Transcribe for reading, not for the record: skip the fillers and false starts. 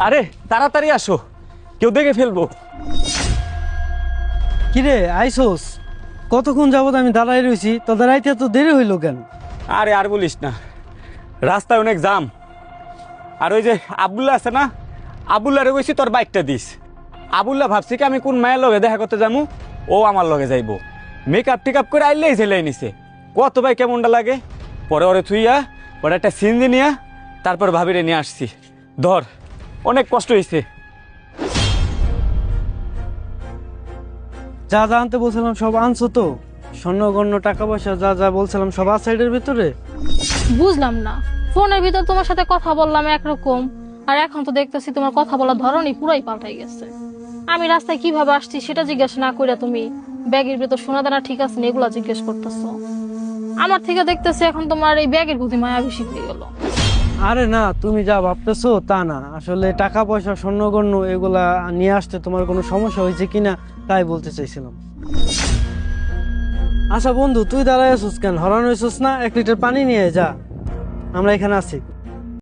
আরে তাড়াতাড়ি আসো, কেউ দেখে ফেলবো। কিরে আইসোস? কতক্ষণ যাবত আমি দাঁড়াই রয়েছি, তোদের আইতে তো দেরি হইল কেন? আরে আর বলিস না, রাস্তায় অনেক জাম। আর ওই যে আবুল্লা আছে না, আবুল্লারে কইছি তোর বাইকটা দিস। আবুল্লা ভাবছি কি আমি কোন মায়ের লগে দেখা করতে যাবো, ও আমার লগে যাইবো। মেকআপ টেকআপ করে আইলেই ঝেলাই নিছে। কত ভাই কেমনটা লাগে। পরে ওরে থুইয়া ওরা একটা সিনজি নিয়া তারপর ভাবিরে নিয়ে আসছি। ধর, অনেক কষ্ট হয়েছে। যা যা আনতে বলছিলাম সব আনছো তো? স্বর্ণগণ্য টাকা পয়সা যা যা বলছিলাম সব আছে সাইডের ভিতরে? বুঝলাম না, ফোনের ভিতর তোমার সাথে কথা বললাম একরকম, আর এখন তো দেখতেছি তোমার কথা বলার ধরনই পুরাই পাল্টাই গেছে। আমি রাস্তায় কিভাবে আসছি সেটা জিজ্ঞেস না কইরা তুমি ব্যাগের ভিতর সোনা দানা ঠিক আছে না এগুলা জিজ্ঞেস করতেছো। আমার থেকে দেখতেছি এখন তোমার এই ব্যাগের প্রতি মায়া বেশি হয়ে গেল। আরে না, তুমি যা ভাবতেছো তা না, আসলে টাকা পয়সা স্বর্ণগণ্য এগুলা নিয়ে আসতে তোমার কোনো সমস্যা হয়েছে কিনা তাই বলতে চাইছিলাম। আচ্ছা বন্ধু, তুই দাঁড়ায় আছিস কেন? হরান হয়েছিস না? 1 লিটার পানি নিয়ে যা, আমরা এখানে আছি।